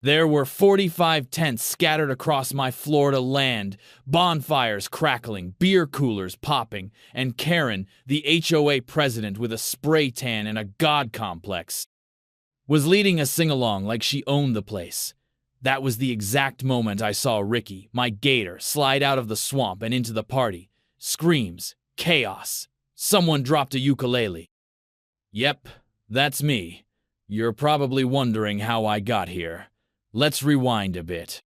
There were 45 tents scattered across my Florida land, bonfires crackling, beer coolers popping, and Karen, the HOA president with a spray tan and a god complex, was leading a sing-along like she owned the place. That was the exact moment I saw Ricky, my gator, slide out of the swamp and into the party. Screams, chaos. Someone dropped a ukulele. Yep, that's me. You're probably wondering how I got here. Let's rewind a bit.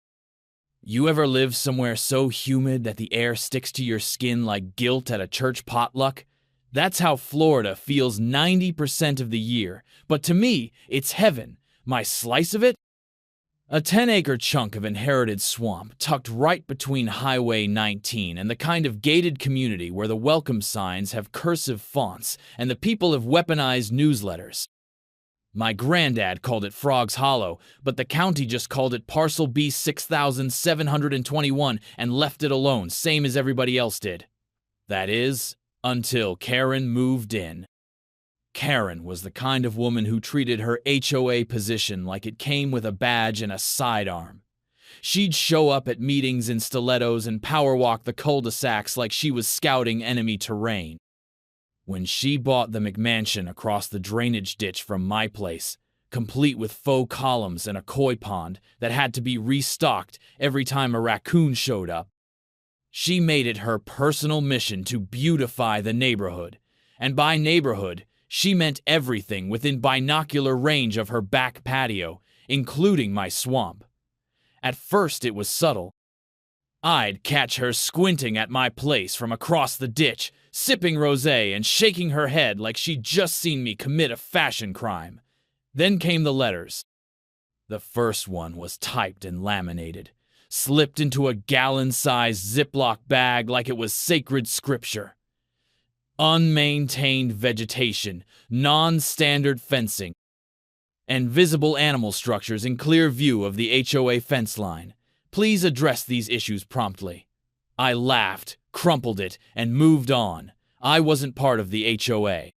You ever live somewhere so humid that the air sticks to your skin like guilt at a church potluck? That's how Florida feels 90% of the year, but to me, it's heaven. My slice of it? A 10-acre chunk of inherited swamp tucked right between Highway 19 and the kind of gated community where the welcome signs have cursive fonts and the people have weaponized newsletters. My granddad called it Frog's Hollow, but the county just called it Parcel B 6721 and left it alone, same as everybody else did. That is, until Karen moved in. Karen was the kind of woman who treated her HOA position like it came with a badge and a sidearm. She'd show up at meetings in stilettos and power walk the cul-de-sacs like she was scouting enemy terrain. When she bought the McMansion across the drainage ditch from my place, complete with faux columns and a koi pond that had to be restocked every time a raccoon showed up, she made it her personal mission to beautify the neighborhood. And by neighborhood, she meant everything within binocular range of her back patio, including my swamp. At first it was subtle. I'd catch her squinting at my place from across the ditch, sipping rosé and shaking her head like she'd just seen me commit a fashion crime. Then came the letters. The first one was typed and laminated, slipped into a gallon-sized Ziploc bag like it was sacred scripture. Unmaintained vegetation, non-standard fencing, and visible animal structures in clear view of the HOA fence line. Please address these issues promptly. I laughed, crumpled it, and moved on. I wasn't part of the HOA.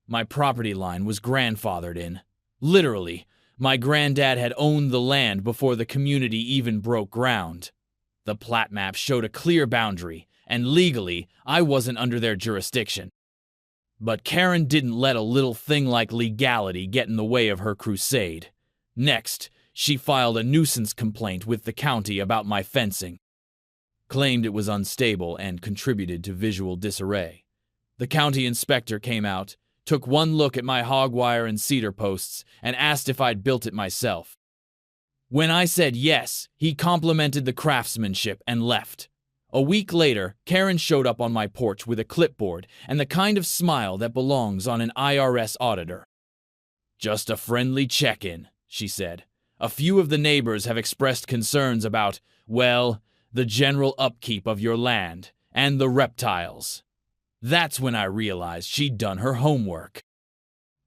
My property line was grandfathered in. Literally, my granddad had owned the land before the community even broke ground. The plat map showed a clear boundary, and legally, I wasn't under their jurisdiction. But Karen didn't let a little thing like legality get in the way of her crusade. Next, she filed a nuisance complaint with the county about my fencing. Claimed it was unstable and contributed to visual disarray. The county inspector came out, took one look at my hog wire and cedar posts, and asked if I'd built it myself. When I said yes, he complimented the craftsmanship and left. A week later, Karen showed up on my porch with a clipboard and the kind of smile that belongs on an IRS auditor. "Just a friendly check-in," she said. "A few of the neighbors have expressed concerns about, well, the general upkeep of your land and the reptiles." That's when I realized she'd done her homework.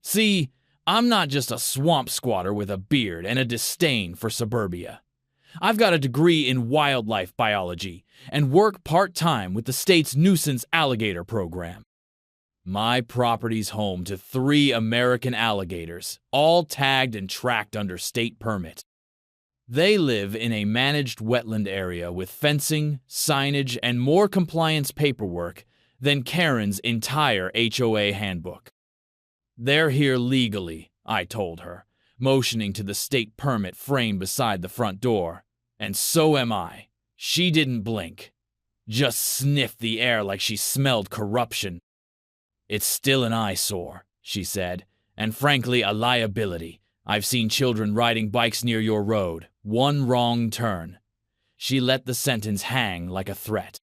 See, I'm not just a swamp squatter with a beard and a disdain for suburbia. I've got a degree in wildlife biology and work part-time with the state's nuisance alligator program. My property's home to 3 American alligators, all tagged and tracked under state permit. They live in a managed wetland area with fencing, signage, and more compliance paperwork than Karen's entire HOA handbook. "They're here legally," I told her, motioning to the state permit frame beside the front door. "And so am I." She didn't blink. Just sniffed the air like she smelled corruption. "It's still an eyesore," she said, "and frankly a liability. I've seen children riding bikes near your road. One wrong turn." She let the sentence hang like a threat.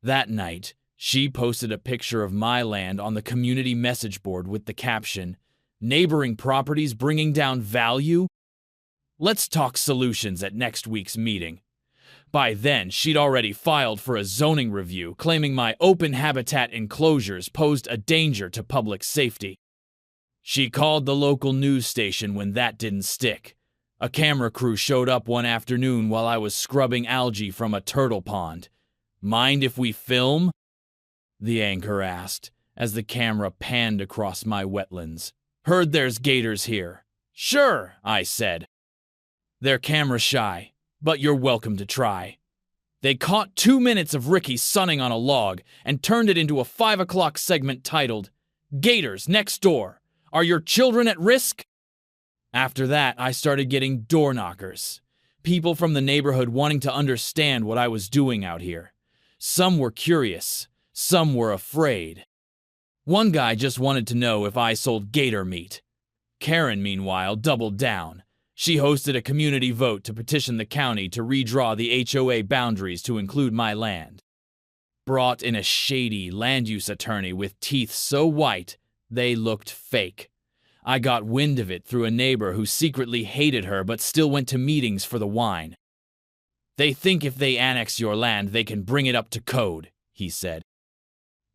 That night, she posted a picture of my land on the community message board with the caption, "Neighboring properties bringing down value? Let's talk solutions at next week's meeting." By then, she'd already filed for a zoning review, claiming my open habitat enclosures posed a danger to public safety. She called the local news station when that didn't stick. A camera crew showed up one afternoon while I was scrubbing algae from a turtle pond. "Mind if we film?" the anchor asked, as the camera panned across my wetlands. "Heard there's gators here." "Sure," I said. They're camera shy, but you're welcome to try. They caught 2 minutes of Ricky sunning on a log and turned it into a 5 o'clock segment titled, "Gators Next Door. Are Your Children at Risk?" After that, I started getting door knockers. People from the neighborhood wanting to understand what I was doing out here. Some were curious, some were afraid. One guy just wanted to know if I sold gator meat. Karen, meanwhile, doubled down. She hosted a community vote to petition the county to redraw the HOA boundaries to include my land. Brought in a shady land use attorney with teeth so white they looked fake. I got wind of it through a neighbor who secretly hated her but still went to meetings for the wine. "They think if they annex your land, they can bring it up to code," he said.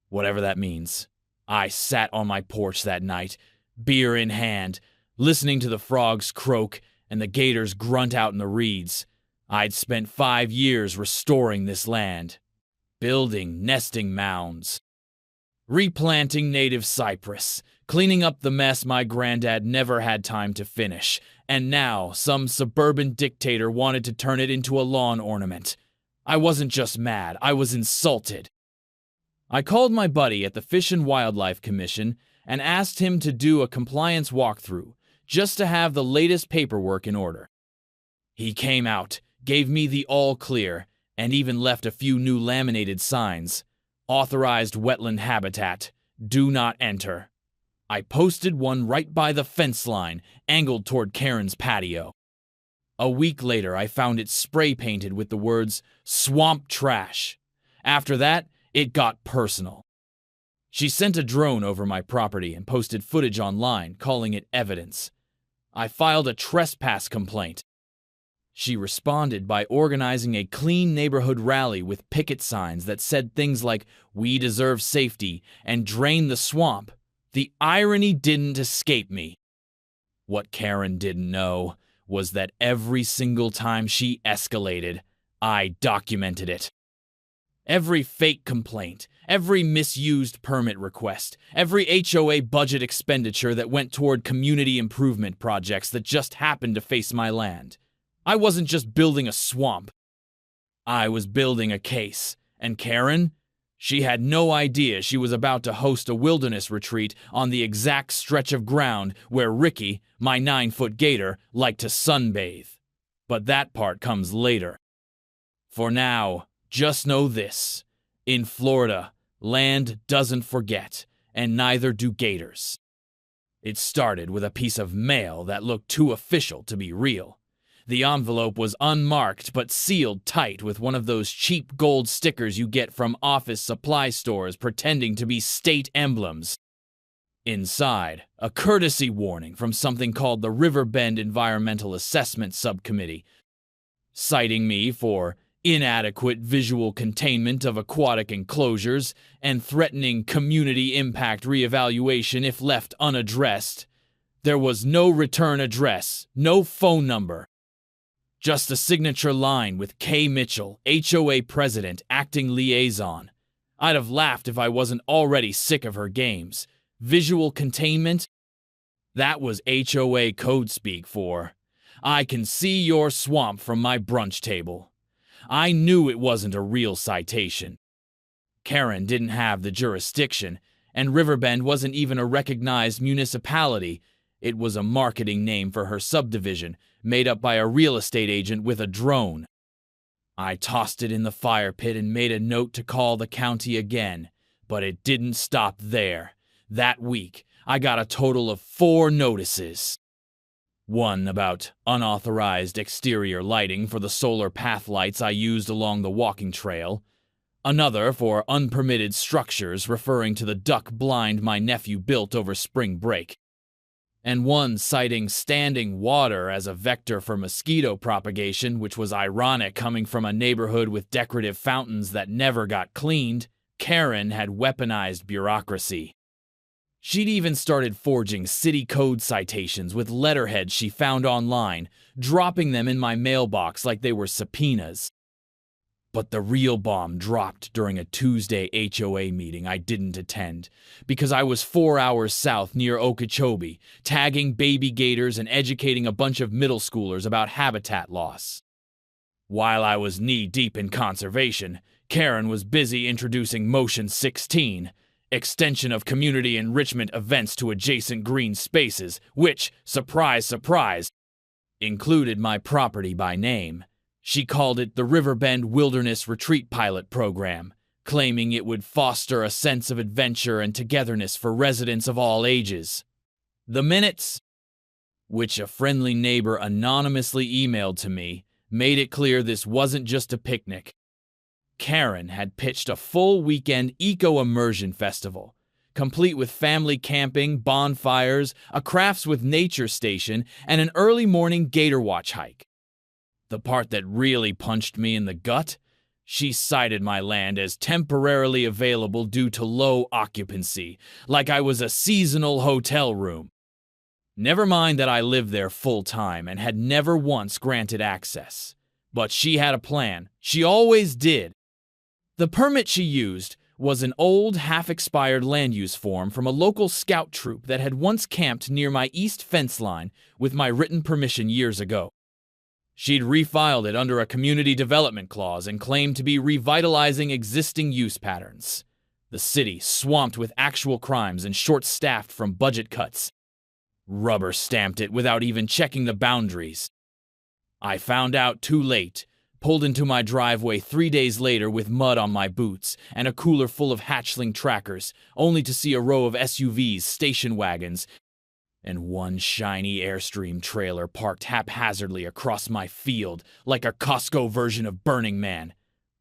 Whatever that means. I sat on my porch that night, beer in hand, listening to the frogs croak and the gators grunt out in the reeds. I'd spent 5 years restoring this land, building nesting mounds, replanting native cypress, cleaning up the mess my granddad never had time to finish, and now some suburban dictator wanted to turn it into a lawn ornament. I wasn't just mad, I was insulted. I called my buddy at the Fish and Wildlife Commission and asked him to do a compliance walkthrough, just to have the latest paperwork in order. He came out, gave me the all clear, and even left a few new laminated signs. Authorized wetland habitat, do not enter. I posted one right by the fence line, angled toward Karen's patio. A week later, I found it spray painted with the words, "Swamp Trash." After that, it got personal. She sent a drone over my property and posted footage online, calling it evidence. I filed a trespass complaint. She responded by organizing a clean neighborhood rally with picket signs that said things like, "We deserve safety," and "Drain the swamp." The irony didn't escape me. What Karen didn't know was that every single time she escalated, I documented it. Every fake complaint, every misused permit request, every HOA budget expenditure that went toward community improvement projects that just happened to face my land. I wasn't just building a swamp. I was building a case. And Karen? She had no idea she was about to host a wilderness retreat on the exact stretch of ground where Ricky, my 9-foot gator, liked to sunbathe. But that part comes later. For now, just know this. In Florida, land doesn't forget, and neither do gators. It started with a piece of mail that looked too official to be real. The envelope was unmarked but sealed tight with one of those cheap gold stickers you get from office supply stores pretending to be state emblems. Inside, a courtesy warning from something called the Riverbend Environmental Assessment Subcommittee, citing me for inadequate visual containment of aquatic enclosures and threatening community impact reevaluation if left unaddressed. There was no return address, no phone number. Just a signature line with K. Mitchell, HOA President, Acting Liaison. I'd have laughed if I wasn't already sick of her games. Visual containment? That was HOA code speak for, "I can see your swamp from my brunch table." I knew it wasn't a real citation. Karen didn't have the jurisdiction, and Riverbend wasn't even a recognized municipality. It was a marketing name for her subdivision, made up by a real estate agent with a drone. I tossed it in the fire pit and made a note to call the county again, but it didn't stop there. That week, I got a total of 4 notices. One about unauthorized exterior lighting for the solar path lights I used along the walking trail. Another for unpermitted structures referring to the duck blind my nephew built over spring break. And one citing standing water as a vector for mosquito propagation, which was ironic coming from a neighborhood with decorative fountains that never got cleaned. Karen had weaponized bureaucracy. She'd even started forging city code citations with letterheads she found online, dropping them in my mailbox like they were subpoenas. But the real bomb dropped during a Tuesday HOA meeting I didn't attend because I was 4 hours south near Okeechobee, tagging baby gators and educating a bunch of middle schoolers about habitat loss. While I was knee-deep in conservation, Karen was busy introducing Motion 16, extension of community enrichment events to adjacent green spaces, which, surprise, surprise, included my property by name. She called it the Riverbend Wilderness Retreat Pilot Program, claiming it would foster a sense of adventure and togetherness for residents of all ages. The minutes, which a friendly neighbor anonymously emailed to me, made it clear this wasn't just a picnic. Karen had pitched a full weekend eco-immersion festival, complete with family camping, bonfires, a crafts with nature station, and an early morning gator watch hike. The part that really punched me in the gut? She cited my land as temporarily available due to low occupancy, like I was a seasonal hotel room. Never mind that I lived there full-time and had never once granted access. But she had a plan. She always did. The permit she used was an old, half-expired land use form from a local scout troop that had once camped near my east fence line with my written permission years ago. She'd refiled it under a community development clause and claimed to be revitalizing existing use patterns. The city, swamped with actual crimes and short-staffed from budget cuts, rubber-stamped it without even checking the boundaries. I found out too late, pulled into my driveway 3 days later with mud on my boots and a cooler full of hatchling trackers, only to see a row of SUVs, station wagons, and one shiny Airstream trailer parked haphazardly across my field like a Costco version of Burning Man.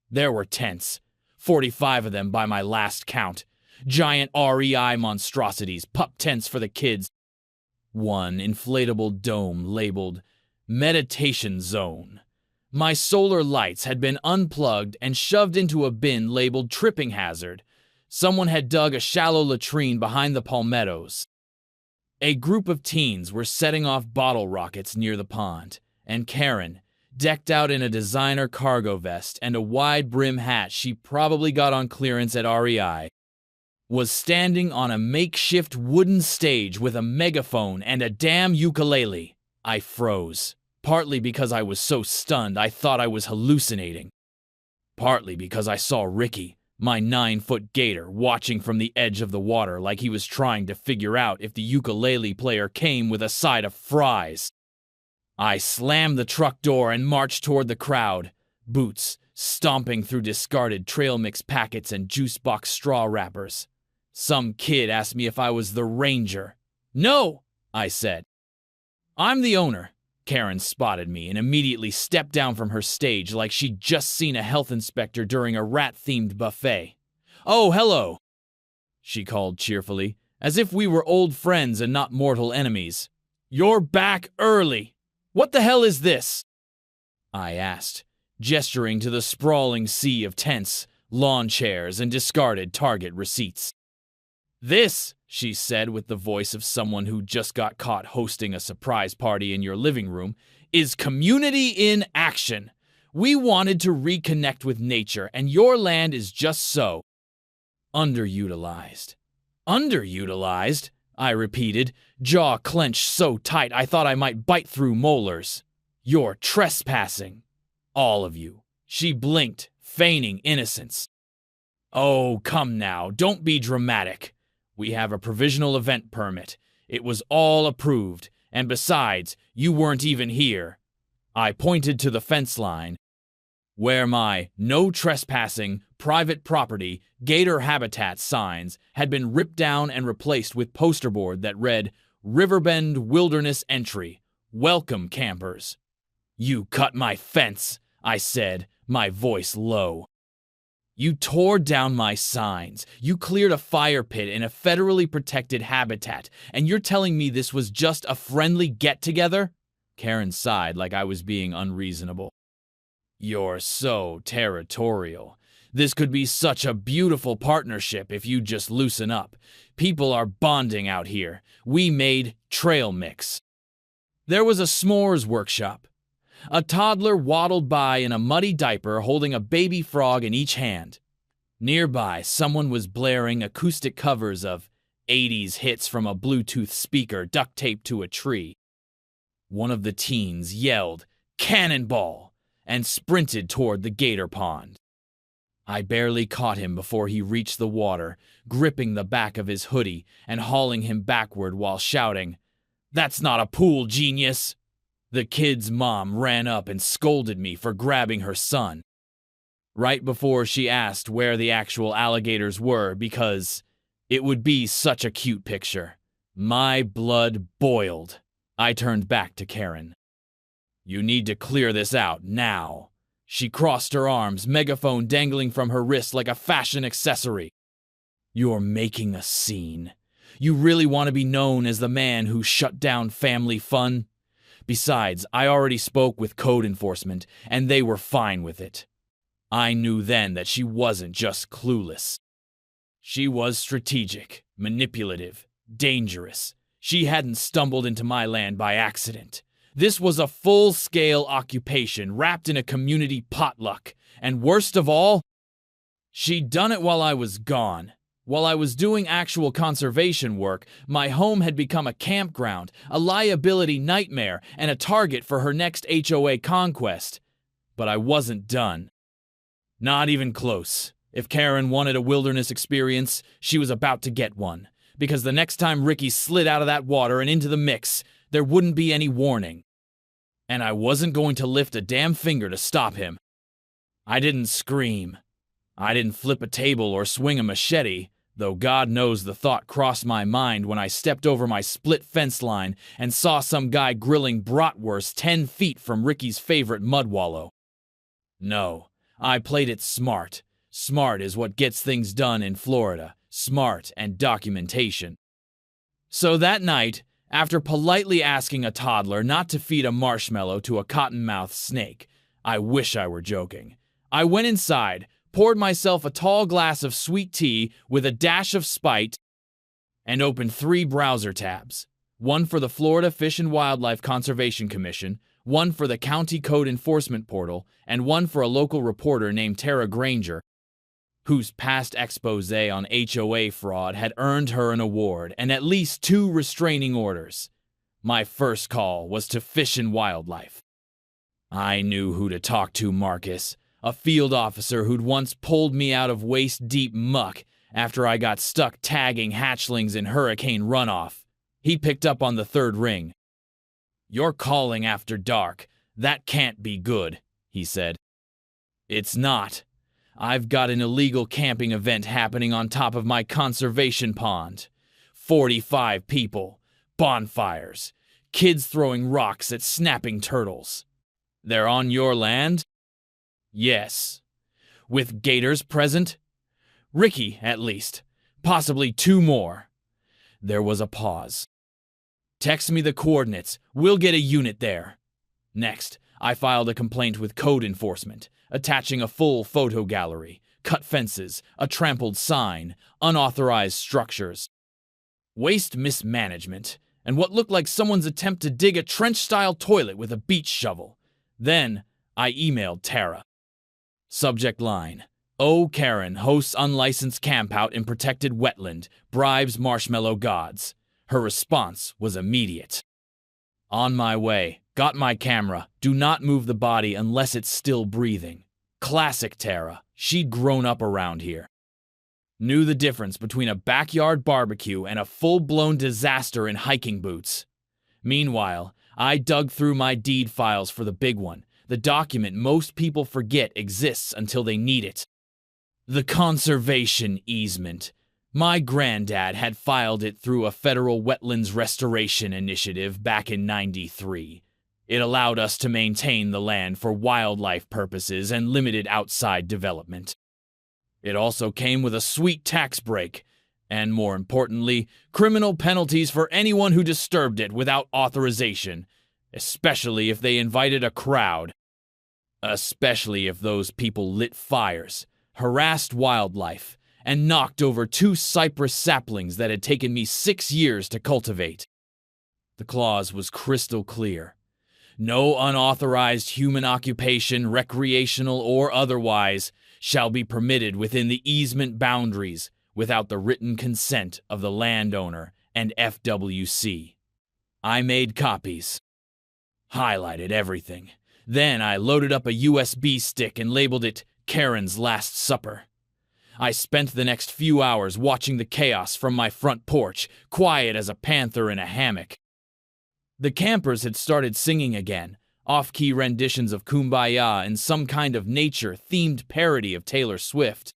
There were tents, 45 of them by my last count, giant REI monstrosities, pup tents for the kids, one inflatable dome labeled Meditation Zone. My solar lights had been unplugged and shoved into a bin labeled Tripping Hazard. Someone had dug a shallow latrine behind the palmettos. A group of teens were setting off bottle rockets near the pond, and Karen, decked out in a designer cargo vest and a wide-brim hat she probably got on clearance at REI, was standing on a makeshift wooden stage with a megaphone and a damn ukulele. I froze, partly because I was so stunned I thought I was hallucinating, partly because I saw Ricky, my 9-foot gator, watching from the edge of the water like he was trying to figure out if the ukulele player came with a side of fries. I slammed the truck door and marched toward the crowd, boots stomping through discarded trail mix packets and juice box straw wrappers. Some kid asked me if I was the ranger. "No," I said. "I'm the owner." Karen spotted me and immediately stepped down from her stage like she'd just seen a health inspector during a rat-themed buffet. "Oh, hello," she called cheerfully, as if we were old friends and not mortal enemies. "You're back early. What the hell is this?" I asked, gesturing to the sprawling sea of tents, lawn chairs, and discarded Target receipts. "This," she said with the voice of someone who just got caught hosting a surprise party in your living room, "is community in action. We wanted to reconnect with nature, and your land is just so underutilized." "Underutilized?" I repeated, jaw clenched so tight I thought I might bite through molars. "You're trespassing. All of you." She blinked, feigning innocence. "Oh, come now, don't be dramatic. We have a provisional event permit. It was all approved, and besides, you weren't even here." I pointed to the fence line, where my "No Trespassing, Private Property, Gator Habitat" signs had been ripped down and replaced with poster board that read, "Riverbend Wilderness Entry. Welcome, campers." "You cut my fence," I said, my voice low. "You tore down my signs. You cleared a fire pit in a federally protected habitat, and you're telling me this was just a friendly get-together?" Karen sighed like I was being unreasonable. "You're so territorial. This could be such a beautiful partnership if you just loosen up. People are bonding out here. We made trail mix. There was a s'mores workshop. A toddler waddled by in a muddy diaper holding a baby frog in each hand. Nearby, someone was blaring acoustic covers of 80s hits from a Bluetooth speaker duct taped to a tree. One of the teens yelled, "Cannonball!" and sprinted toward the gator pond. I barely caught him before he reached the water, gripping the back of his hoodie and hauling him backward while shouting, "That's not a pool, genius!" The kid's mom ran up and scolded me for grabbing her son, right before she asked where the actual alligators were because it would be such a cute picture. My blood boiled. I turned back to Karen. "You need to clear this out now." She crossed her arms, megaphone dangling from her wrist like a fashion accessory. "You're making a scene. You really want to be known as the man who shut down family fun? Besides, I already spoke with code enforcement, and they were fine with it." I knew then that she wasn't just clueless. She was strategic, manipulative, dangerous. She hadn't stumbled into my land by accident. This was a full-scale occupation wrapped in a community potluck, and worst of all, she'd done it while I was gone. While I was doing actual conservation work, my home had become a campground, a liability nightmare, and a target for her next HOA conquest. But I wasn't done. Not even close. If Karen wanted a wilderness experience, she was about to get one, because the next time Ricky slid out of that water and into the mix, there wouldn't be any warning. And I wasn't going to lift a damn finger to stop him. I didn't scream. I didn't flip a table or swing a machete, though God knows the thought crossed my mind when I stepped over my split fence line and saw some guy grilling bratwurst 10 feet from Ricky's favorite mud wallow. No, I played it smart. Smart is what gets things done in Florida. Smart and documentation. So that night, after politely asking a toddler not to feed a marshmallow to a cottonmouth snake, I wish I were joking, I went inside, poured myself a tall glass of sweet tea with a dash of spite, and opened 3 browser tabs. One for the Florida Fish and Wildlife Conservation Commission, one for the County Code Enforcement Portal, and one for a local reporter named Tara Granger, whose past expose on HOA fraud had earned her an award and at least 2 restraining orders. My first call was to Fish and Wildlife. I knew who to talk to, Marcus, a field officer who'd once pulled me out of waist-deep muck after I got stuck tagging hatchlings in hurricane runoff. He picked up on the 3rd ring. "You're calling after dark. That can't be good," he said. "It's not. I've got an illegal camping event happening on top of my conservation pond. 45 people, bonfires, kids throwing rocks at snapping turtles. They're on your land?" "Yes." "With gators present?" "Ricky, at least. Possibly 2 more." There was a pause. "Text me the coordinates. We'll get a unit there." Next, I filed a complaint with code enforcement, attaching a full photo gallery, cut fences, a trampled sign, unauthorized structures, waste mismanagement, and what looked like someone's attempt to dig a trench-style toilet with a beach shovel. Then, I emailed Tara. Subject line: "Oh, Karen hosts unlicensed campout in protected wetland, bribes marshmallow gods." Her response was immediate. "On my way. Got my camera. Do not move the body unless it's still breathing." Classic Tara. She'd grown up around here. Knew the difference between a backyard barbecue and a full-blown disaster in hiking boots. Meanwhile, I dug through my deed files for the big one, the document most people forget exists until they need it. The conservation easement. My granddad had filed it through a federal wetlands restoration initiative back in '93. It allowed us to maintain the land for wildlife purposes and limited outside development. It also came with a sweet tax break, and more importantly, criminal penalties for anyone who disturbed it without authorization, especially if they invited a crowd. Especially if those people lit fires, harassed wildlife, and knocked over 2 cypress saplings that had taken me 6 years to cultivate. The clause was crystal clear. No unauthorized human occupation, recreational or otherwise, shall be permitted within the easement boundaries without the written consent of the landowner and FWC. I made copies, highlighted everything. Then I loaded up a USB stick and labeled it Karen's Last Supper. I spent the next few hours watching the chaos from my front porch, quiet as a panther in a hammock. The campers had started singing again, off-key renditions of Kumbaya and some kind of nature-themed parody of Taylor Swift.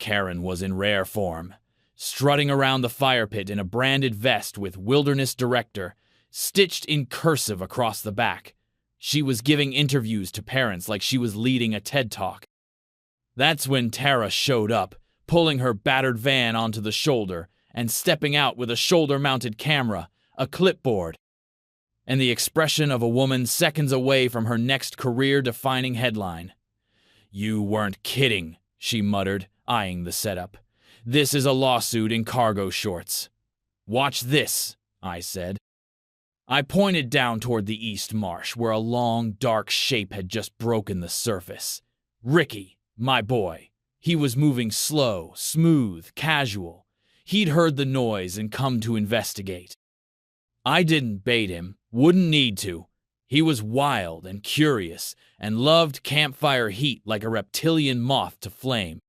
Karen was in rare form, strutting around the fire pit in a branded vest with Wilderness Director stitched in cursive across the back. She was giving interviews to parents like she was leading a TED Talk. That's when Tara showed up, pulling her battered van onto the shoulder and stepping out with a shoulder-mounted camera, a clipboard, and the expression of a woman seconds away from her next career-defining headline. "You weren't kidding," she muttered, eyeing the setup. "This is a lawsuit in cargo shorts." "Watch this," I said. I pointed down toward the East Marsh, where a long, dark shape had just broken the surface. Ricky, my boy. He was moving slow, smooth, casual. He'd heard the noise and come to investigate. I didn't bait him, wouldn't need to. He was wild and curious, and loved campfire heat like a reptilian moth to flame.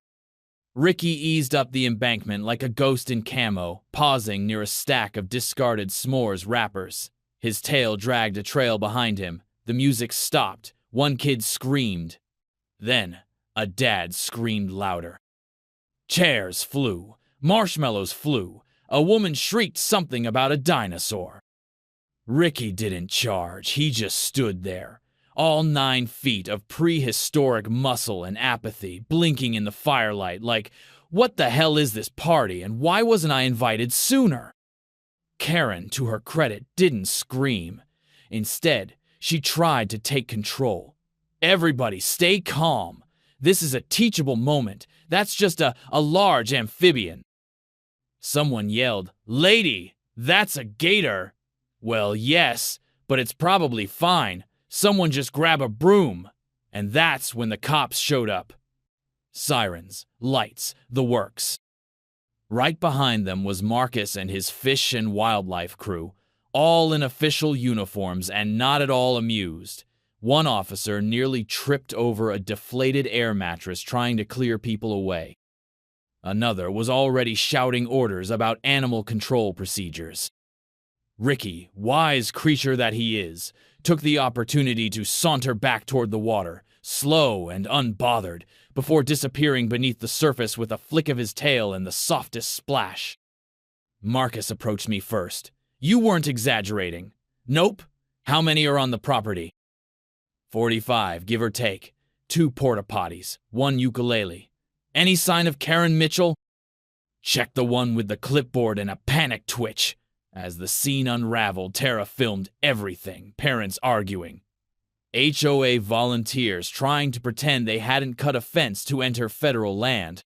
Ricky eased up the embankment like a ghost in camo, pausing near a stack of discarded s'mores wrappers. His tail dragged a trail behind him. The music stopped. One kid screamed. Then, a dad screamed louder. Chairs flew. Marshmallows flew. A woman shrieked something about a dinosaur. Ricky didn't charge. He just stood there. All 9 feet of prehistoric muscle and apathy, blinking in the firelight like, what the hell is this party and why wasn't I invited sooner? Karen, to her credit, didn't scream. Instead, she tried to take control. Everybody, stay calm. This is a teachable moment. That's just a large amphibian. Someone yelled, "Lady, that's a gator." Well, yes, but it's probably fine. Someone just grab a broom. And that's when the cops showed up. Sirens, lights, the works. Right behind them was Marcus and his fish and wildlife crew, all in official uniforms and not at all amused. One officer nearly tripped over a deflated air mattress trying to clear people away. Another was already shouting orders about animal control procedures. Ricky, wise creature that he is, took the opportunity to saunter back toward the water, slow and unbothered, before disappearing beneath the surface with a flick of his tail and the softest splash. Marcus approached me first. "You weren't exaggerating." "Nope. How many are on the property?" 45, give or take. 2 porta potties, 1 ukulele. "Any sign of Karen Mitchell?" "Check the one with the clipboard and a panic twitch." As the scene unraveled, Tara filmed everything, parents arguing. HOA volunteers trying to pretend they hadn't cut a fence to enter federal land.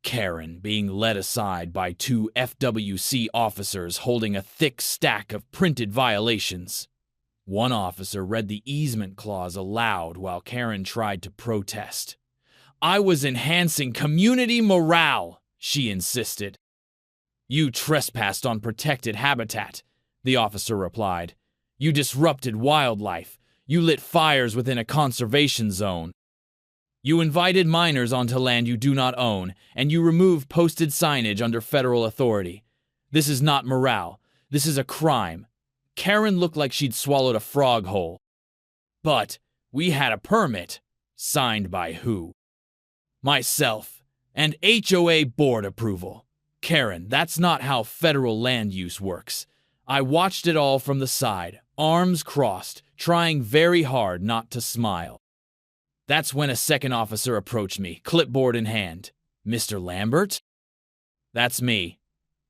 Karen being led aside by 2 FWC officers holding a thick stack of printed violations. One officer read the easement clause aloud while Karen tried to protest. "I was enhancing community morale," she insisted. "You trespassed on protected habitat," the officer replied. "You disrupted wildlife. You lit fires within a conservation zone. You invited minors onto land you do not own, and you removed posted signage under federal authority. This is not morale. This is a crime." Karen looked like she'd swallowed a frog whole. "But we had a permit." "Signed by who?" "Myself. And HOA board approval." "Karen, that's not how federal land use works." I watched it all from the side, arms crossed, trying very hard not to smile. That's when a second officer approached me, clipboard in hand. "Mr. Lambert?" "That's me.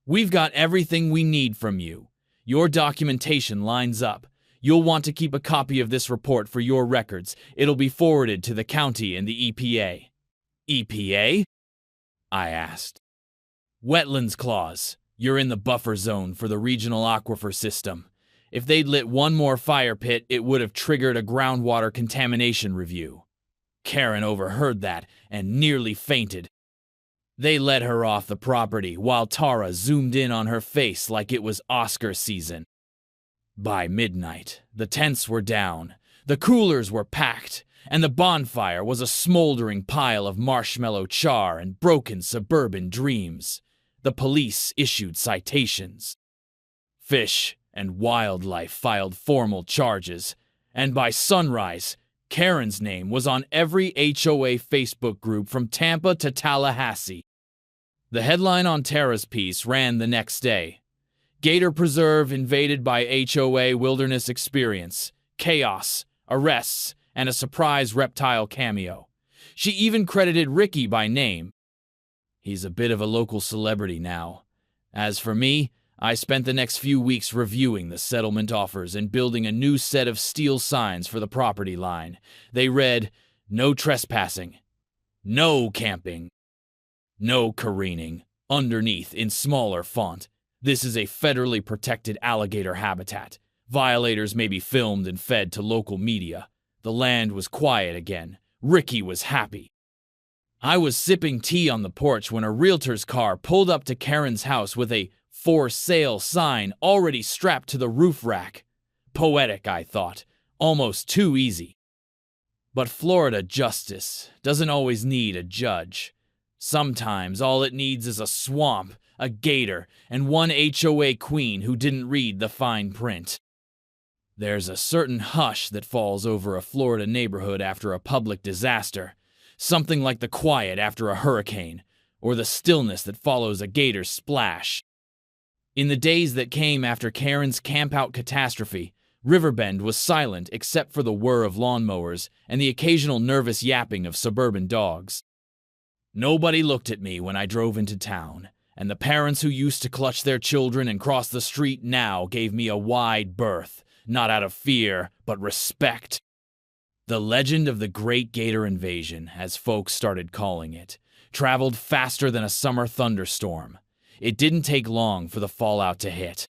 We've got everything we need from you. Your documentation lines up. You'll want to keep a copy of this report for your records. It'll be forwarded to the county and the EPA." "EPA?" I asked. "Wetlands clause. You're in the buffer zone for the regional aquifer system. If they'd lit one more fire pit, it would have triggered a groundwater contamination review. Karen overheard that and nearly fainted. They let her off the property while Tara zoomed in on her face like it was Oscar season. By midnight, the tents were down, the coolers were packed, and the bonfire was a smoldering pile of marshmallow char and broken suburban dreams. The police issued citations. Fish and Wildlife filed formal charges, and by sunrise, Karen's name was on every HOA Facebook group from Tampa to Tallahassee. The headline on Tara's piece ran the next day: Gator Preserve invaded by HOA wilderness experience, chaos, arrests, and a surprise reptile cameo. She even credited Ricky by name. He's a bit of a local celebrity now. As for me, I spent the next few weeks reviewing the settlement offers and building a new set of steel signs for the property line. They read, "No trespassing," "No camping," "No careening," underneath in smaller font. "This is a federally protected alligator habitat. Violators may be filmed and fed to local media." The land was quiet again. Ricky was happy. I was sipping tea on the porch when a realtor's car pulled up to Karen's house with a "For Sale" sign already strapped to the roof rack. Poetic, I thought. Almost too easy. But Florida justice doesn't always need a judge. Sometimes all it needs is a swamp, a gator, and one HOA queen who didn't read the fine print. There's a certain hush that falls over a Florida neighborhood after a public disaster, something like the quiet after a hurricane, or the stillness that follows a gator's splash. In the days that came after Karen's campout catastrophe, Riverbend was silent except for the whir of lawnmowers and the occasional nervous yapping of suburban dogs. Nobody looked at me when I drove into town, and the parents who used to clutch their children and cross the street now gave me a wide berth, not out of fear, but respect. The legend of the Great Gator Invasion, as folks started calling it, traveled faster than a summer thunderstorm. It didn't take long for the fallout to hit.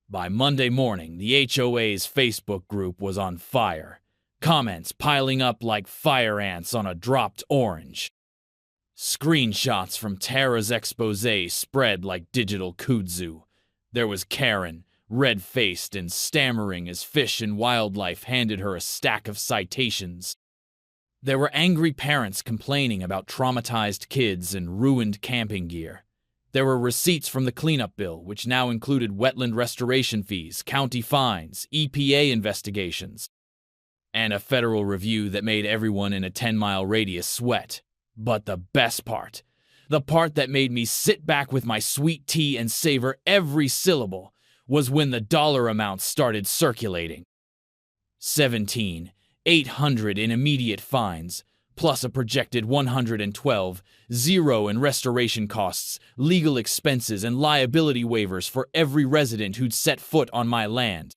By Monday morning, the HOA's Facebook group was on fire, comments piling up like fire ants on a dropped orange. Screenshots from Tara's expose spread like digital kudzu. There was Karen, red-faced and stammering as Fish and Wildlife handed her a stack of citations. There were angry parents complaining about traumatized kids and ruined camping gear. There were receipts from the cleanup bill, which now included wetland restoration fees, county fines, EPA investigations, and a federal review that made everyone in a 10-mile radius sweat. But the best part, the part that made me sit back with my sweet tea and savor every syllable, was when the dollar amounts started circulating. 17,800 in immediate fines, plus a projected 112, zero in restoration costs, legal expenses, and liability waivers for every resident who'd set foot on my land.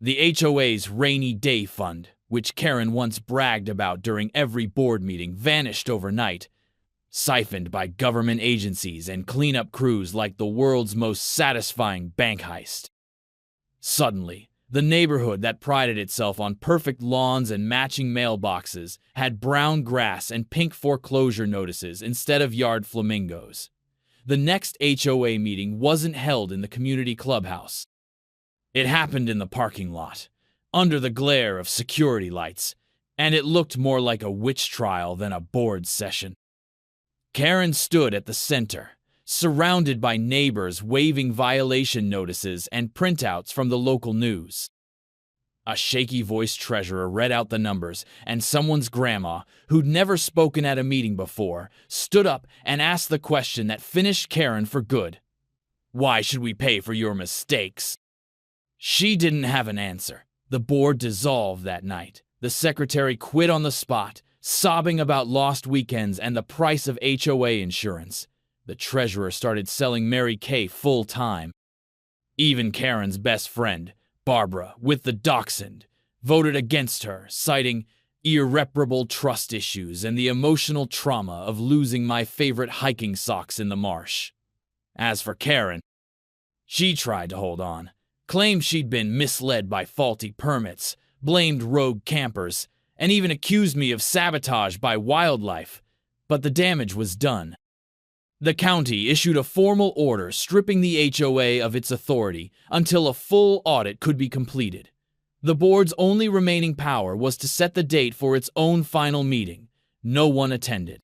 The HOA's rainy day fund, which Karen once bragged about during every board meeting, vanished overnight, siphoned by government agencies and cleanup crews like the world's most satisfying bank heist. Suddenly, the neighborhood that prided itself on perfect lawns and matching mailboxes had brown grass and pink foreclosure notices instead of yard flamingos. The next HOA meeting wasn't held in the community clubhouse. It happened in the parking lot, under the glare of security lights, and it looked more like a witch trial than a board session. Karen stood at the center, surrounded by neighbors waving violation notices and printouts from the local news. A shaky-voiced treasurer read out the numbers, and someone's grandma, who'd never spoken at a meeting before, stood up and asked the question that finished Karen for good. "Why should we pay for your mistakes?" She didn't have an answer. The board dissolved that night. The secretary quit on the spot, sobbing about lost weekends and the price of HOA insurance. The treasurer started selling Mary Kay full-time. Even Karen's best friend, Barbara, with the dachshund, voted against her, citing irreparable trust issues and the emotional trauma of losing my favorite hiking socks in the marsh. As for Karen, she tried to hold on, claimed she'd been misled by faulty permits, blamed rogue campers, and even accused me of sabotage by wildlife. But the damage was done. The county issued a formal order stripping the HOA of its authority until a full audit could be completed. The board's only remaining power was to set the date for its own final meeting. No one attended.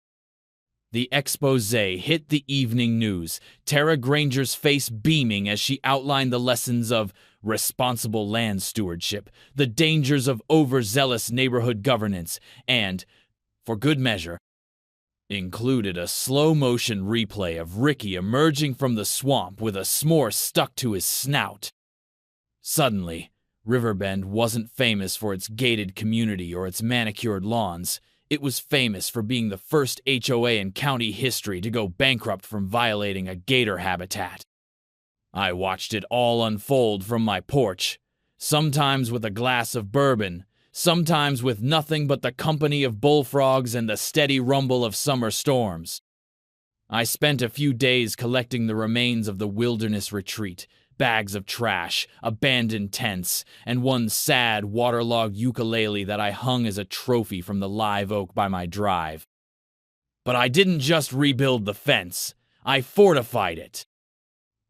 The expose hit the evening news, Tara Granger's face beaming as she outlined the lessons of responsible land stewardship, the dangers of overzealous neighborhood governance, and, for good measure, included a slow-motion replay of Ricky emerging from the swamp with a s'more stuck to his snout. Suddenly, Riverbend wasn't famous for its gated community or its manicured lawns. It was famous for being the first HOA in county history to go bankrupt from violating a gator habitat. I watched it all unfold from my porch, sometimes with a glass of bourbon, sometimes with nothing but the company of bullfrogs and the steady rumble of summer storms. I spent a few days collecting the remains of the wilderness retreat, bags of trash, abandoned tents, and one sad, waterlogged ukulele that I hung as a trophy from the live oak by my drive. But I didn't just rebuild the fence, I fortified it.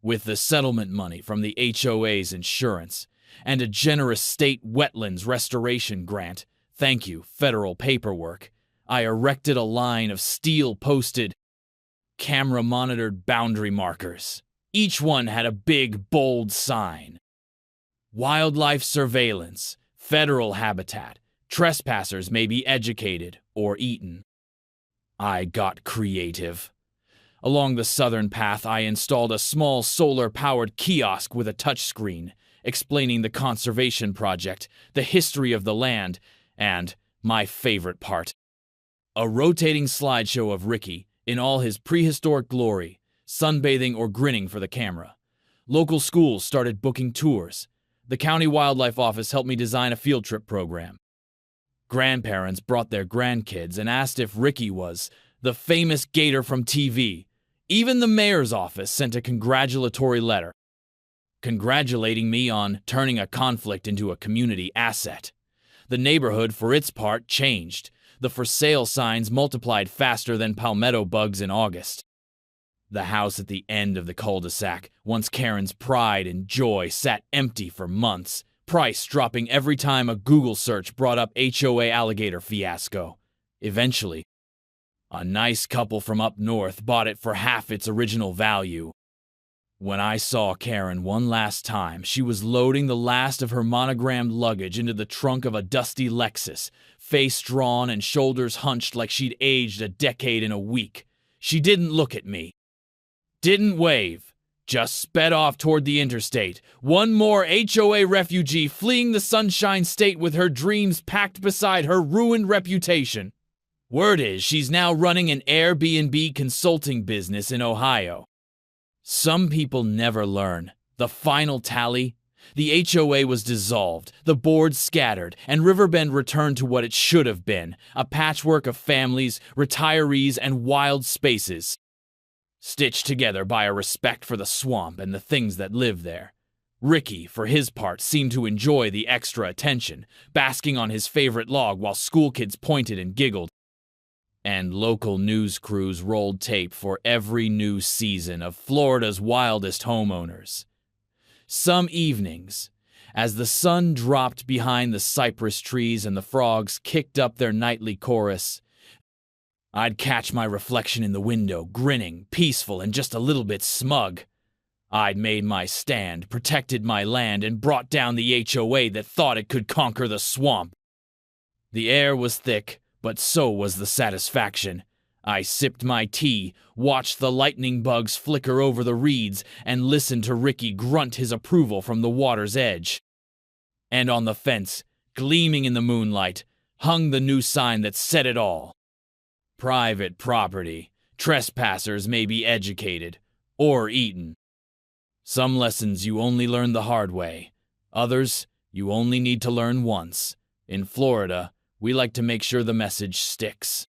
With the settlement money from the HOA's insurance, and a generous state wetlands restoration grant, thank you, federal paperwork, I erected a line of steel-posted, camera-monitored boundary markers. Each one had a big, bold sign. Wildlife surveillance, federal habitat, trespassers may be educated or eaten. I got creative. Along the southern path, I installed a small solar-powered kiosk with a touchscreen, explaining the conservation project, the history of the land, and, my favorite part, a rotating slideshow of Ricky in all his prehistoric glory, sunbathing or grinning for the camera. Local schools started booking tours. The county wildlife office helped me design a field trip program. Grandparents brought their grandkids and asked if Ricky was the famous gator from TV. Even the mayor's office sent a congratulatory letter, congratulating me on turning a conflict into a community asset. The neighborhood, for its part, changed. The for sale signs multiplied faster than palmetto bugs in August. The house at the end of the cul-de-sac, once Karen's pride and joy, sat empty for months, price dropping every time a Google search brought up HOA alligator fiasco. Eventually, a nice couple from up north bought it for half its original value. When I saw Karen one last time, she was loading the last of her monogrammed luggage into the trunk of a dusty Lexus, face drawn and shoulders hunched like she'd aged a decade in a week. She didn't look at me, didn't wave, just sped off toward the interstate, one more HOA refugee fleeing the Sunshine State with her dreams packed beside her ruined reputation. Word is she's now running an Airbnb consulting business in Ohio. Some people never learn. The final tally? The HOA was dissolved, the board scattered, and Riverbend returned to what it should have been, a patchwork of families, retirees, and wild spaces, stitched together by a respect for the swamp and the things that live there. Ricky, for his part, seemed to enjoy the extra attention, basking on his favorite log while school kids pointed and giggled. And local news crews rolled tape for every new season of Florida's wildest homeowners. Some evenings, as the sun dropped behind the cypress trees and the frogs kicked up their nightly chorus, I'd catch my reflection in the window, grinning, peaceful, and just a little bit smug. I'd made my stand, protected my land, and brought down the HOA that thought it could conquer the swamp. The air was thick, but so was the satisfaction. I sipped my tea, watched the lightning bugs flicker over the reeds, and listened to Ricky grunt his approval from the water's edge. And on the fence, gleaming in the moonlight, hung the new sign that said it all. Private property. Trespassers may be educated or eaten. Some lessons you only learn the hard way. Others you only need to learn once. In Florida, we like to make sure the message sticks.